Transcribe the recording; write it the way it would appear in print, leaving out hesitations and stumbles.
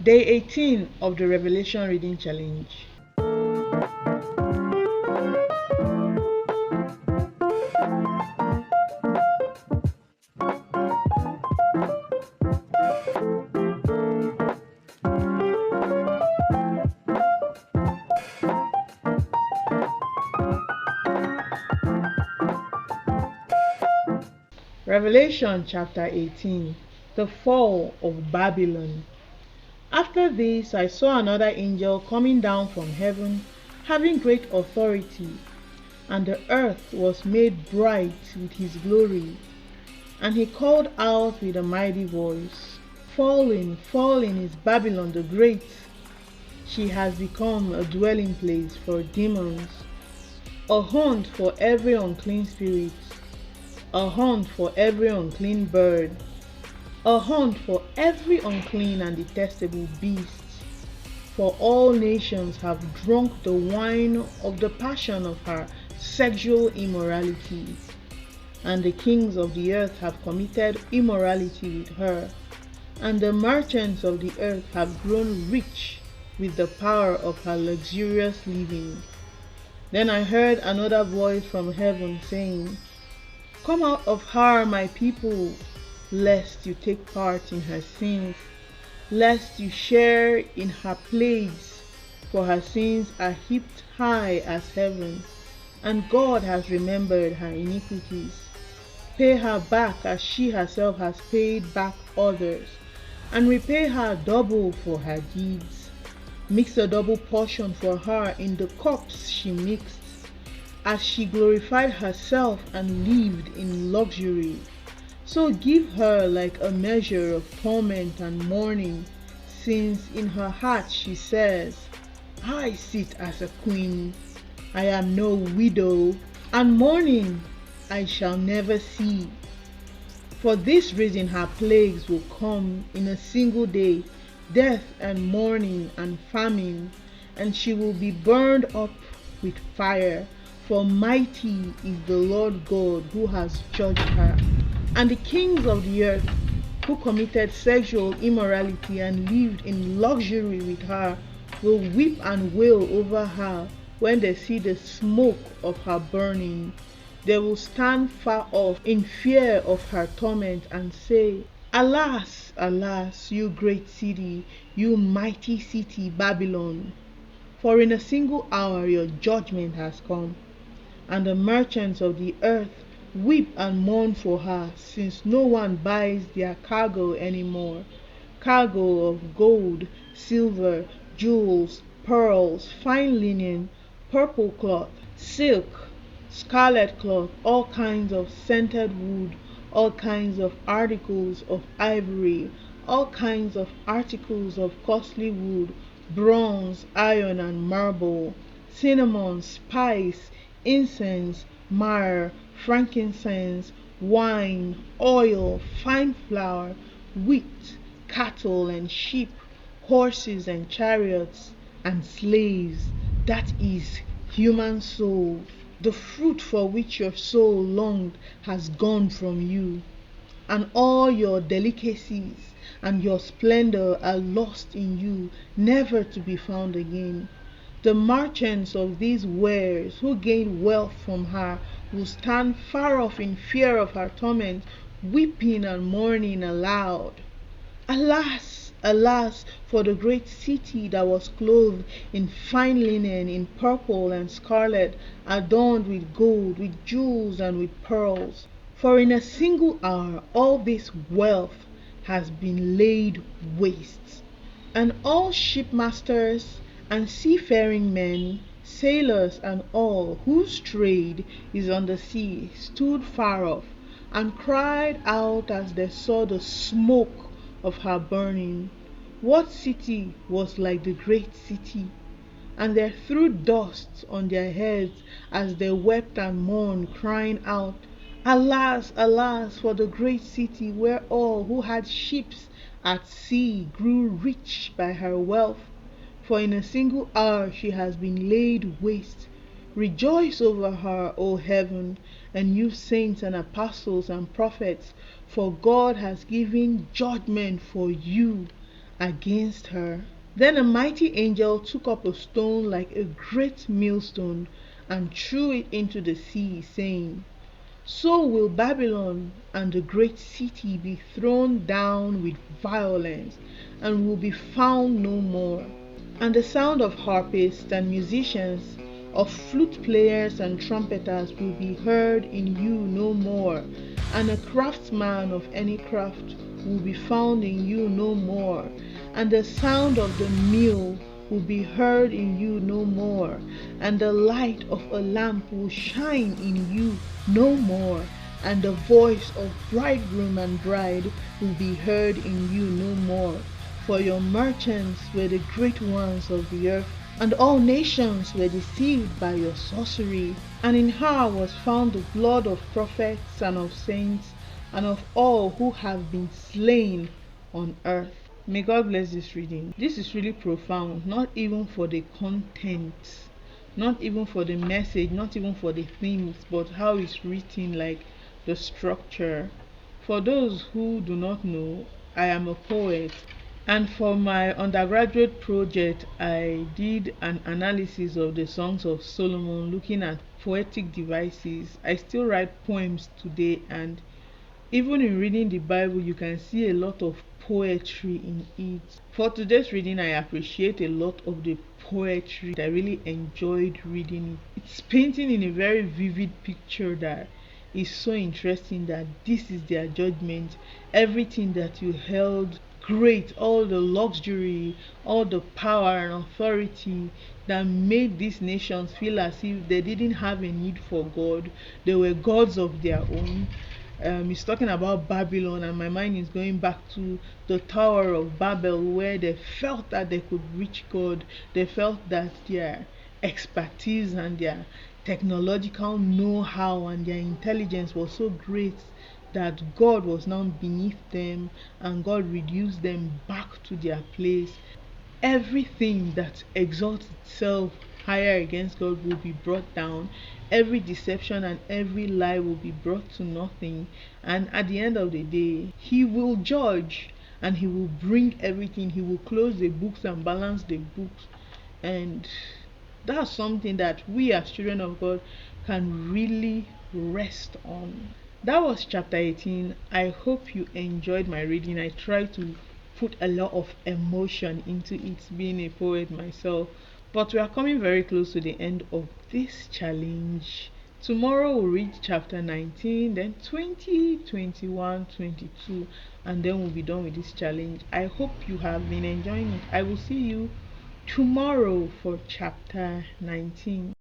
Day 18 of the Revelation Reading Challenge. Revelation chapter 18. The fall of Babylon. After this I saw another angel coming down from heaven, having great authority, and the earth was made bright with his glory. And he called out with a mighty voice, Fallen, fallen is Babylon the Great. She has become a dwelling place for demons, a haunt for every unclean spirit, a haunt for every unclean bird, a haunt for every unclean and detestable beast. For all nations have drunk the wine of the passion of her sexual immorality, and the kings of the earth have committed immorality with her, and the merchants of the earth have grown rich with the power of her luxurious living. Then I heard another voice from heaven saying, Come out of her, my people, lest you take part in her sins, lest you share in her plagues, for her sins are heaped high as heaven, and God has remembered her iniquities. Pay her back as she herself has paid back others, and repay her double for her deeds. Mix a double portion for her in the cups she mixed, as she glorified herself and lived in luxury. So give her like a measure of torment and mourning, since in her heart she says, I sit as a queen, I am no widow, and mourning I shall never see. For this reason her plagues will come in a single day, death and mourning and famine, and she will be burned up with fire. For mighty is the Lord God who has judged her. And the kings of the earth, who committed sexual immorality and lived in luxury with her, will weep and wail over her when they see the smoke of her burning. They will stand far off in fear of her torment and say, Alas, alas, you great city, you mighty city, Babylon! For in a single hour your judgment has come. And the merchants of the earth weep and mourn for her, since no one buys their cargo anymore, cargo of gold, silver, jewels, pearls, fine linen, purple cloth, silk, scarlet cloth, all kinds of scented wood, all kinds of articles of ivory, all kinds of articles of costly wood, bronze, iron, and marble, cinnamon, spice, incense, myrrh, frankincense, wine, oil, fine flour, wheat, cattle and sheep, horses and chariots, and slaves, that is, human souls. The fruit for which your soul longed has gone from you, and all your delicacies and your splendor are lost in you, never to be found again. The merchants of these wares who gained wealth from her will stand far off in fear of her torment, weeping and mourning aloud. Alas, alas, for the great city that was clothed in fine linen, in purple and scarlet, adorned with gold, with jewels, and with pearls. For in a single hour all this wealth has been laid waste. And all shipmasters and seafaring men, sailors and all whose trade is on the sea, stood far off, and cried out as they saw the smoke of her burning, What city was like the great city? And they threw dust on their heads as they wept and mourned, crying out, Alas, alas, for the great city where all who had ships at sea grew rich by her wealth. For in a single hour she has been laid waste. Rejoice over her, O heaven, and you saints and apostles and prophets, for God has given judgment for you. against her. Then a mighty angel took up a stone like a great millstone and threw it into the sea, saying, So will Babylon and the great city be thrown down with violence, and will be found no more. And the sound of harpists and musicians, of flute players and trumpeters will be heard in you no more, and a craftsman of any craft will be found in you no more, and the sound of the mill will be heard in you no more, and the light of a lamp will shine in you no more, and the voice of bridegroom and bride will be heard in you no more. For your merchants were the great ones of the earth, and all nations were deceived by your sorcery. And in her was found the blood of prophets and of saints, and of all who have been slain on earth. May God bless this reading. This is really profound, not even for the content, not even for the message, not even for the themes, but how it's written, like the structure. For those who do not know, I am a poet. And for my undergraduate project, I did an analysis of the Songs of Solomon, looking at poetic devices. I still write poems today, and even in reading the Bible, you can see a lot of poetry in it. For today's reading, I appreciate a lot of the poetry. I really enjoyed reading it. It's painting in a very vivid picture that is so interesting, that this is their judgment. Everything that you held great, all the luxury, all the power and authority that made these nations feel as if they didn't have a need for God, they were gods of their own. He's talking about Babylon, and my mind is going back to the Tower of Babel, where they felt that they could reach God. They felt that their expertise and their technological know-how and their intelligence was so great that God was now beneath them, and God reduced them back to their place. Everything that exalts itself higher against God will be brought down. Every deception and every lie will be brought to nothing. And at the end of the day, He will judge, and He will bring everything. He will close the books and balance the books. And that's something that we as children of God can really rest on. That was chapter 18. I hope you enjoyed my reading. I tried to put a lot of emotion into it, being a poet myself. But we are coming very close to the end of this challenge. Tomorrow we'll read chapter 19, then 20, 21, 22, and then we'll be done with this challenge. I hope you have been enjoying it. I will see you tomorrow for chapter 19.